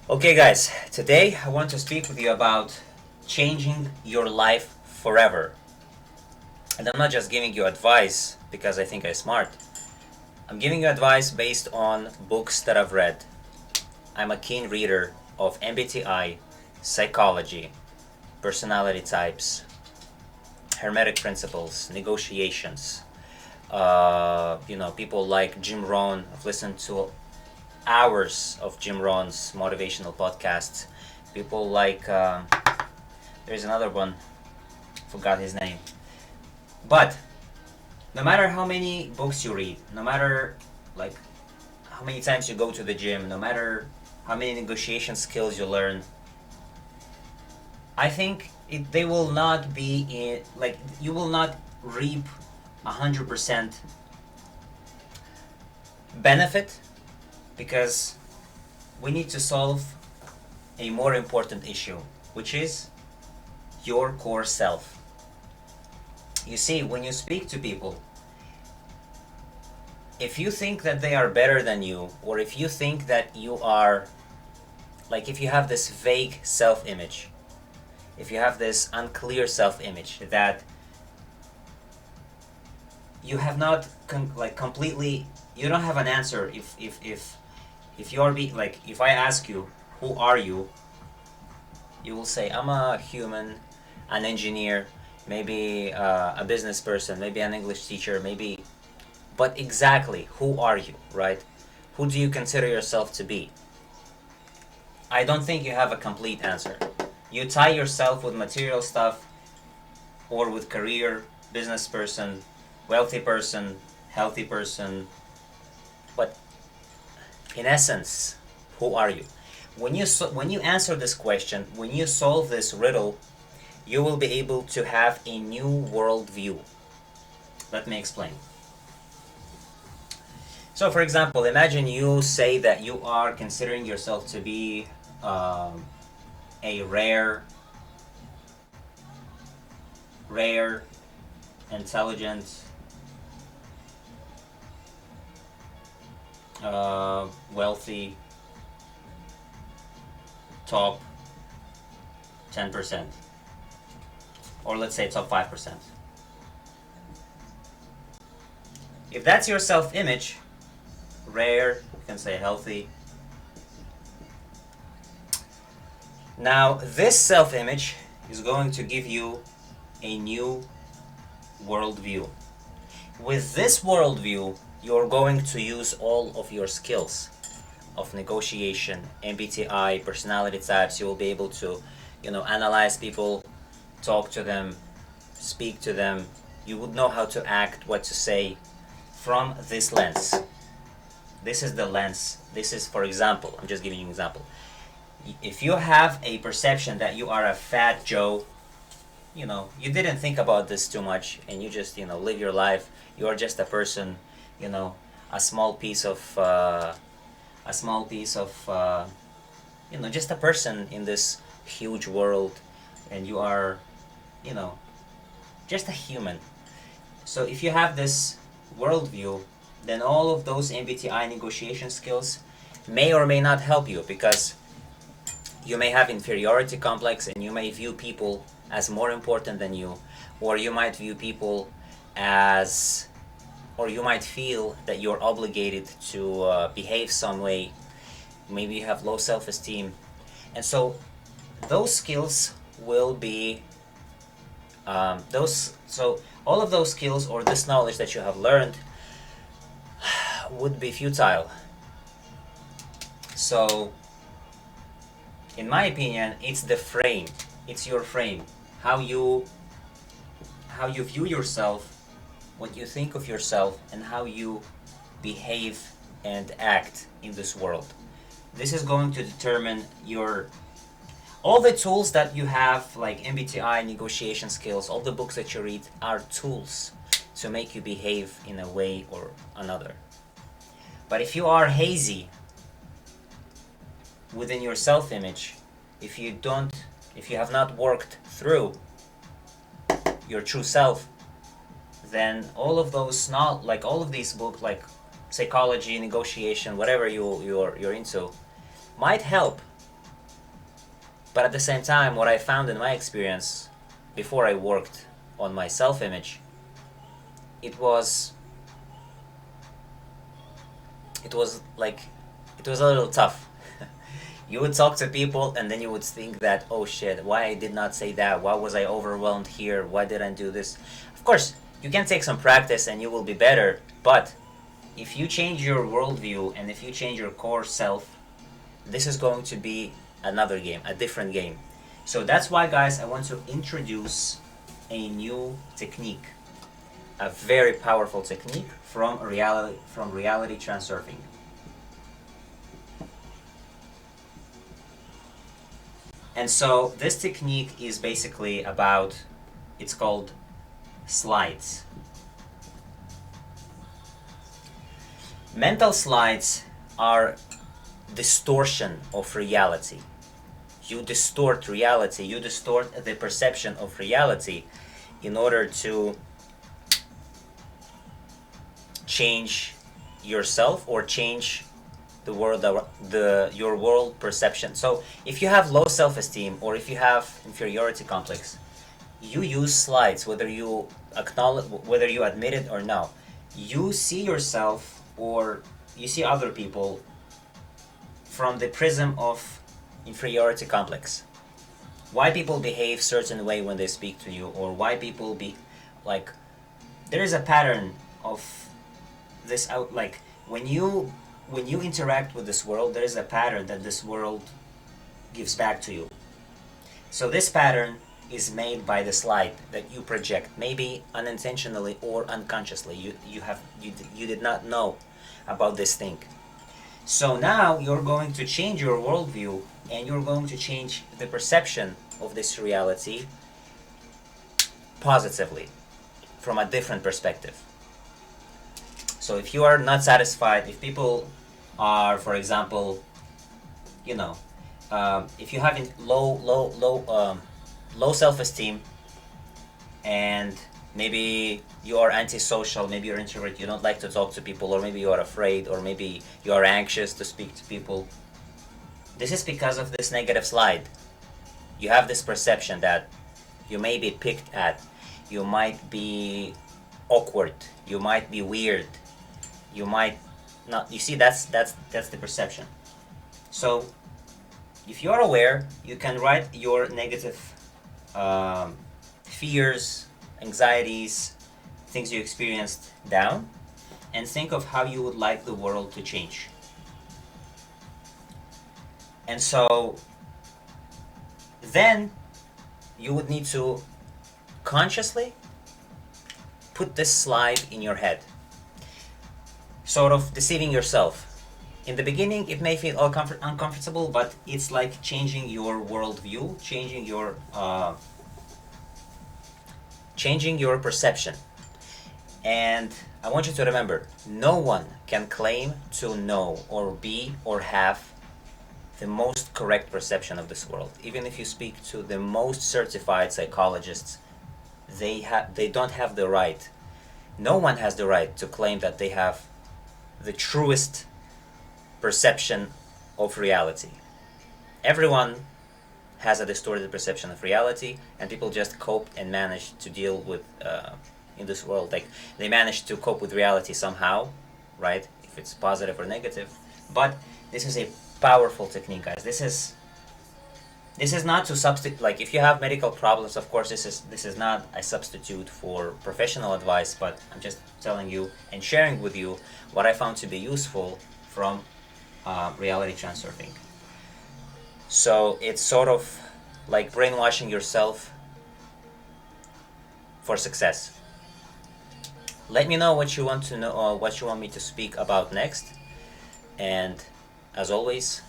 Okay, guys, today I want to speak with you about changing your life forever. And I'm not just giving you advice because I think I'm smart. I'm giving you advice based on books that I've read. I'm a keen reader of MBTI, psychology, personality types, hermetic principles, negotiations. People like Jim Rohn. I've listened to hours of Jim Rohn's motivational podcasts. People like there's another one, forgot his name. But no matter how many books you read, no matter like how many times you go to the gym, no matter how many negotiation skills you learn, I think they will not be like you will not reap 100% benefit because we need to solve a more important issue, which is your core self. You see, when you speak to people, if you think that they are better than you, or if you think that you are, like if you have this vague self image, if you have this unclear self image that you have not completely, you don't have an answer. If you're like, if I ask you, who are you? You will say, I'm a human, an engineer, maybe a business person, maybe an English teacher, maybe. But exactly, who are you, right? Who do you consider yourself to be? I don't think you have a complete answer. You tie yourself with material stuff or with career, business person, wealthy person, healthy person. But in essence, who are you? When you answer this question, when you solve this riddle, you will be able to have a new worldview. Let me explain. So, for example, imagine you say that you are considering yourself to be a rare, intelligent, wealthy, top 10%, or let's say top 5%. If that's your self-image, rare, you can say healthy. Now, this self-image is going to give you a new worldview. With this worldview, you're going to use all of your skills of negotiation, MBTI, personality types. You will be able to, analyze people, talk to them, speak to them. You would know how to act, what to say from this lens. This is the lens. This is, for example, I'm just giving you an example. If you have a perception that you are a fat Joe, you didn't think about this too much and you just, live your life. You are just a person, a small piece of, just a person in this huge world, and you are, you know, just a human. So if you have this worldview, then all of those MBTI negotiation skills may or may not help you, because you may have inferiority complex and you may view people as more important than you, or you might view people as, or you might feel that you're obligated to behave some way. Maybe you have low self-esteem, and so those skills will be all of those skills or this knowledge that you have learned would be futile. So in my opinion, it's the frame, it's your frame, how you view yourself, what you think of yourself, and how you behave and act in this world. This is going to determine your all the tools that you have, like MBTI, negotiation skills, all the books that you read are tools to make you behave in a way or another. But if you are hazy within your self-image, if you have not worked through your true self, then all of those, not like all of these books, like psychology, negotiation, whatever you're into, might help, But at the same time, what I found in my experience before I worked on my self-image, it was it was like it was a little tough. You would talk to people and then you would think that, oh shit, why I did not say that? Why was I overwhelmed here? Why did I do this? Of course, you can take some practice and you will be better, but if you change your worldview and if you change your core self, this is going to be another game, a different game. So that's why, guys, I want to introduce a new technique, a very powerful technique from reality transurfing. And so this technique is basically about, it's called slides. Mental slides are distortion of reality. You distort reality, you distort the perception of reality in order to change yourself or change the world, your world perception. So if you have low self-esteem or if you have inferiority complex, you use slides, whether you acknowledge, whether you admit it or no. You see yourself or you see other people from the prism of inferiority complex. Why people behave certain way when they speak to you, or why people be like, there is a pattern of this out, like when you interact with this world, there is a pattern that this world gives back to you. So this pattern is made by the slide that you project, maybe unintentionally or unconsciously. You did not know about this thing. So now you're going to change your worldview and you're going to change the perception of this reality positively from a different perspective. So if you are not satisfied, if people are, for example, if you have low self-esteem and maybe you are antisocial, maybe you're introvert, you don't like to talk to people, or maybe you are afraid, or maybe you are anxious to speak to people. This is because of this negative slide. You have this perception that you may be picked at, you might be awkward, you might be weird, you might not. You see, that's the perception. So if you are aware, you can write your negative fears, anxieties, things you experienced down, and think of how you would like the world to change. And so then you would need to consciously put this slide in your head, sort of deceiving yourself. In the beginning, it may feel uncomfortable, but it's like changing your worldview, changing your perception. And I want you to remember, no one can claim to know or be or have the most correct perception of this world. Even if you speak to the most certified psychologists, they don't have the right. No one has the right to claim that they have the truest perception of reality. Everyone has a distorted perception of reality, and people just cope and manage to deal with in this world. Like, they manage to cope with reality somehow, right? If it's positive or negative. But this is a powerful technique, guys. This is not to substitute. Like, if you have medical problems, of course, this is not a substitute for professional advice. But I'm just telling you and sharing with you what I found to be useful from reality transurfing. So it's sort of like brainwashing yourself for success. Let me know what you want to know, what you want me to speak about next. And as always,